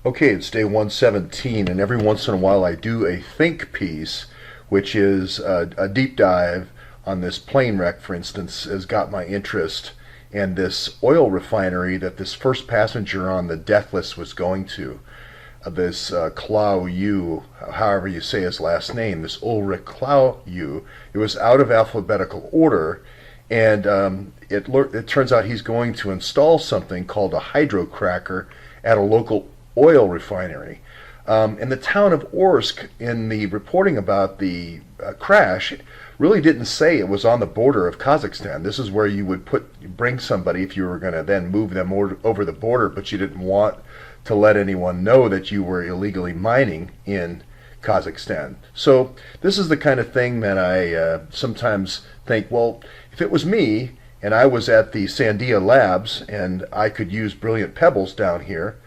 Okay, it's day 117, and every once in a while I do a think piece, which is a deep dive on this plane wreck, for instance, has got my interest, and this oil refinery that this first passenger on the death list was going to. This Klau Yu, however you say his last name, this Ulrich Klau Yu, it was out of alphabetical order, and it turns out he's going to install something called a hydrocracker at a local oil refinery. And the town of Orsk, in the reporting about the crash, really didn't say it was on the border of Kazakhstan. This is where you would bring somebody if you were going to then move them over the border, but you didn't want to let anyone know that you were illegally mining in Kazakhstan. So this is the kind of thing that I sometimes think, well, if it was me and I was at the Sandia Labs and I could use brilliant pebbles down here.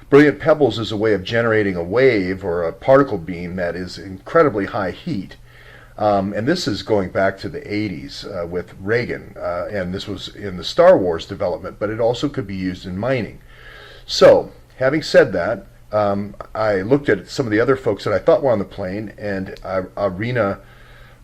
Brilliant pebbles is a way of generating a wave or a particle beam that is incredibly high heat. And this is going back to the 80s with Reagan, and this was in the Star Wars development, but it also could be used in mining. So, having said that, I looked at some of the other folks that I thought were on the plane, and Irina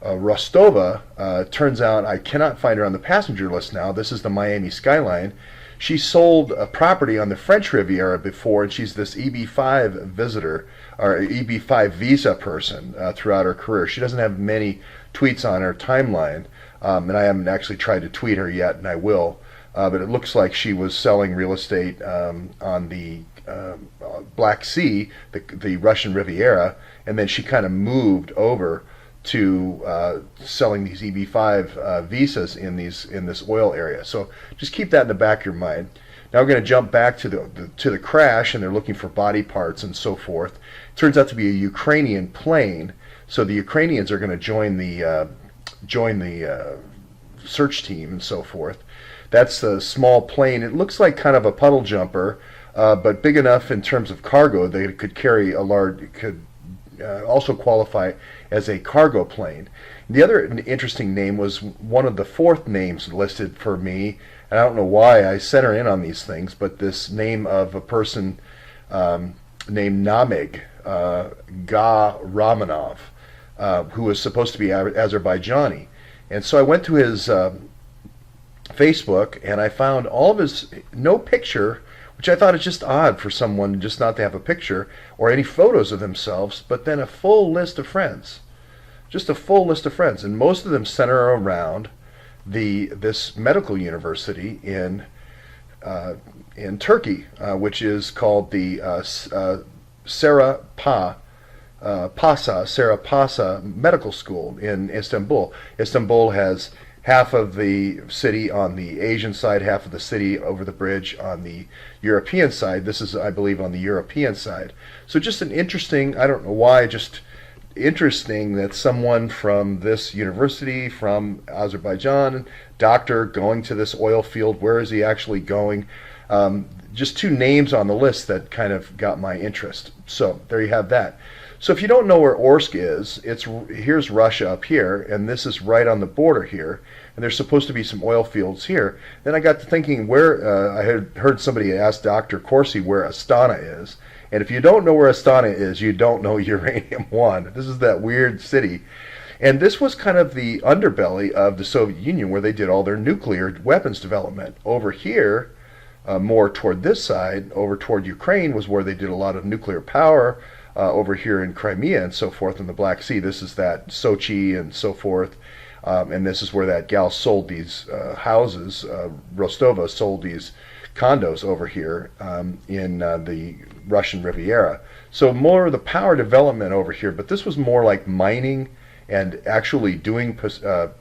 Rostova, turns out I cannot find her on the passenger list now. This is the Miami Skyline. She sold a property on the French Riviera before, and she's this EB5 visitor, or EB5 visa person throughout her career. She doesn't have many tweets on her timeline, and I haven't actually tried to tweet her yet, and I will. But it looks like she was selling real estate on the Black Sea, the Russian Riviera, and then she kind of moved over to selling these EB5 visas in this oil area. So just keep that in the back of your mind. Now we're going to jump back to the crash, and they're looking for body parts and so forth. It turns out to be a Ukrainian plane, so the Ukrainians are going to join the search team and so forth. That's a small plane. It looks like kind of a puddle jumper, but big enough in terms of cargo they could carry a large. Could also qualify as a cargo plane. The other interesting name was one of the fourth names listed for me, and I don't know why I center in on these things, but this name of a person named Namig Ga Ramanov, who was supposed to be Azerbaijani. And so I went to his Facebook, and I found all of his, no picture, which I thought is just odd for someone just not to have a picture or any photos of themselves, but then a full list of friends. Just a full list of friends, and most of them center around this medical university in Turkey, which is called the Serapasa Medical School in Istanbul. Istanbul has half of the city on the Asian side, half of the city over the bridge on the European side. This is, I believe, on the European side. So just an interesting, I don't know why, just interesting that someone from this university, from Azerbaijan, doctor going to this oil field, where is he actually going? Just two names on the list that kind of got my interest. So there you have that. So if you don't know where Orsk is, here's Russia up here, and this is right on the border here, and there's supposed to be some oil fields here. Then I got to thinking where, I had heard somebody ask Dr. Corsi where Astana is, and if you don't know where Astana is, you don't know Uranium One. This is that weird city. And this was kind of the underbelly of the Soviet Union, where they did all their nuclear weapons development. Over here, more toward this side, over toward Ukraine, was where they did a lot of nuclear power. Over here in Crimea and so forth in the Black Sea. This is that Sochi and so forth. And this is where that gal sold these houses. Rostova sold these condos over here in the Russian Riviera. So more of the power development over here, but this was more like mining and actually doing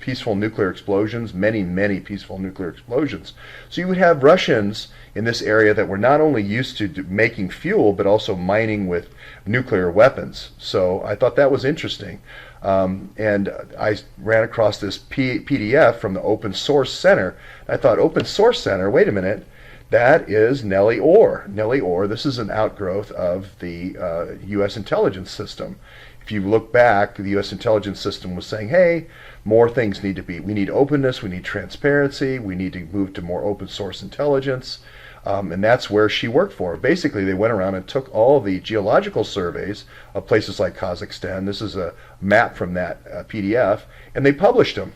peaceful nuclear explosions, many peaceful nuclear explosions. So you would have Russians in this area that were not only used to making fuel, but also mining with nuclear weapons. So I thought that was interesting. And I ran across this PDF from the Open Source Center. I thought, Open Source Center, wait a minute, that is Nellie Orr. Nellie Orr, this is an outgrowth of the U.S. intelligence system. If you look back, the U.S. intelligence system was saying, hey, more things need to be, we need openness, we need transparency, we need to move to more open source intelligence. And that's where she worked for. Basically, they went around and took all the geological surveys of places like Kazakhstan. This is a map from that PDF, and they published them.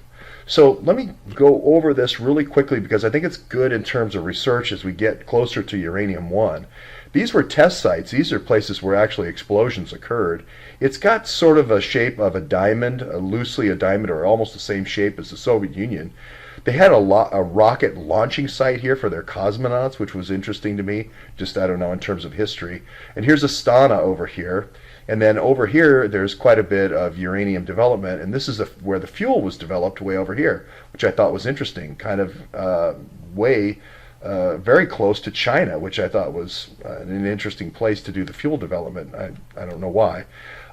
So let me go over this really quickly because I think it's good in terms of research as we get closer to Uranium-1. These were test sites. These are places where actually explosions occurred. It's got sort of a shape of a diamond, loosely a diamond, or almost the same shape as the Soviet Union. They had a rocket launching site here for their cosmonauts, which was interesting to me, just, I don't know, in terms of history. And here's Astana over here. And then over here, there's quite a bit of uranium development, and this is where the fuel was developed way over here, which I thought was interesting, kind of very close to China, which I thought was an interesting place to do the fuel development. I don't know why.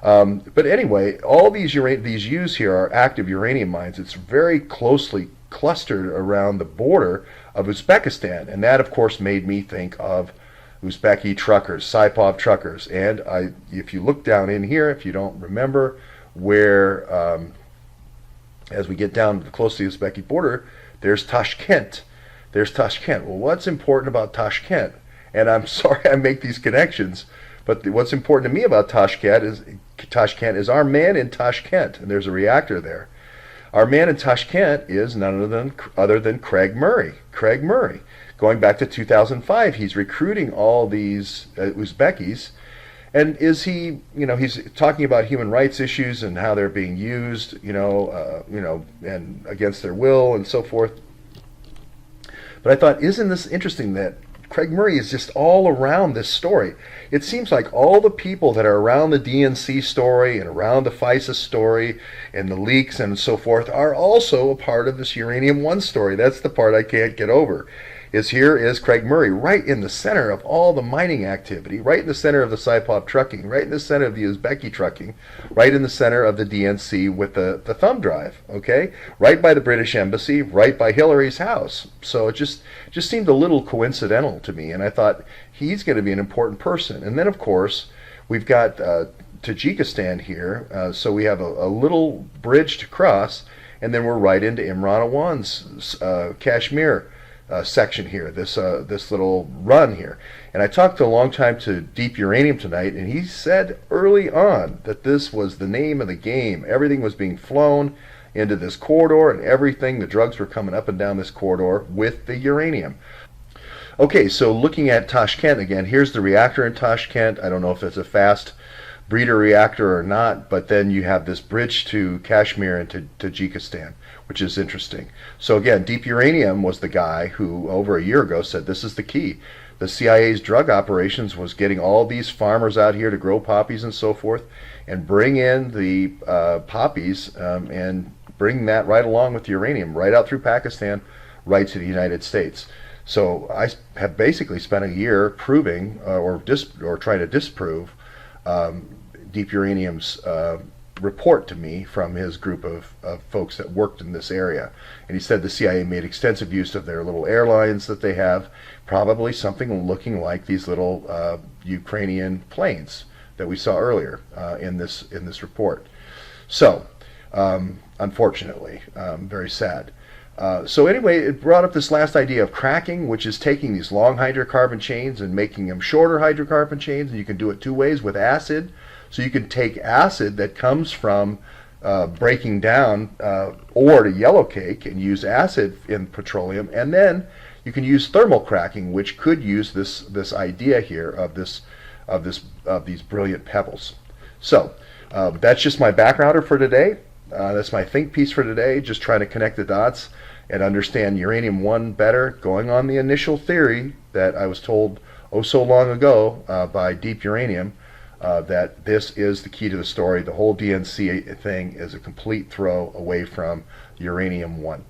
But anyway, all these U's here are active uranium mines. It's very closely clustered around the border of Uzbekistan, and that, of course, made me think of Uzbeki truckers, Saipov truckers. And if you look down in here, if you don't remember where, as we get down close to the Uzbeki border, there's Tashkent. There's Tashkent. Well, what's important about Tashkent? And I'm sorry I make these connections, but what's important to me about Tashkent is our man in Tashkent, and there's a reactor there. Our man in Tashkent is none other than Craig Murray. Craig Murray. Going back to 2005, he's recruiting all these Uzbekis, and he's talking about human rights issues and how they're being used, and against their will and so forth. But I thought, isn't this interesting that Craig Murray is just all around this story? It seems like all the people that are around the DNC story and around the FISA story and the leaks and so forth are also a part of this Uranium-1 story. That's the part I can't get over. Here is Craig Murray right in the center of all the mining activity, right in the center of the Saipov trucking, right in the center of the Uzbeki trucking, right in the center of the DNC with the thumb drive, okay? Right by the British Embassy, right by Hillary's house. So it just seemed a little coincidental to me, and I thought he's going to be an important person. And then, of course, we've got Tajikistan here, so we have a little bridge to cross, and then we're right into Imran Awan's Kashmir section here, this little run here. And I talked a long time to Deep Uranium tonight, and he said early on that this was the name of the game. Everything was being flown into this corridor, and the drugs were coming up and down this corridor with the uranium. Okay, so looking at Tashkent again, here's the reactor in Tashkent. I don't know if it's a fast breeder reactor or not, but then you have this bridge to Kashmir and to Tajikistan, which is interesting. So again, Deep Uranium was the guy who over a year ago said this is the key. The CIA's drug operations was getting all these farmers out here to grow poppies and so forth and bring in the poppies and bring that right along with uranium right out through Pakistan right to the United States. So I have basically spent a year proving or trying to disprove Deep Uranium's report to me from his group of folks that worked in this area. And he said the CIA made extensive use of their little airlines that they have, probably something looking like these little Ukrainian planes that we saw earlier in this report. So, unfortunately, very sad. So anyway, it brought up this last idea of cracking, which is taking these long hydrocarbon chains and making them shorter hydrocarbon chains, and you can do it two ways with acid. So you can take acid that comes from breaking down ore to yellow cake and use acid in petroleum, and then you can use thermal cracking, which could use this idea here of these brilliant pebbles. So that's just my backgrounder for today. That's my think piece for today, just trying to connect the dots and understand Uranium-1 better, going on the initial theory that I was told so long ago by Deep Uranium, that this is the key to the story. The whole DNC thing is a complete throw away from Uranium-1.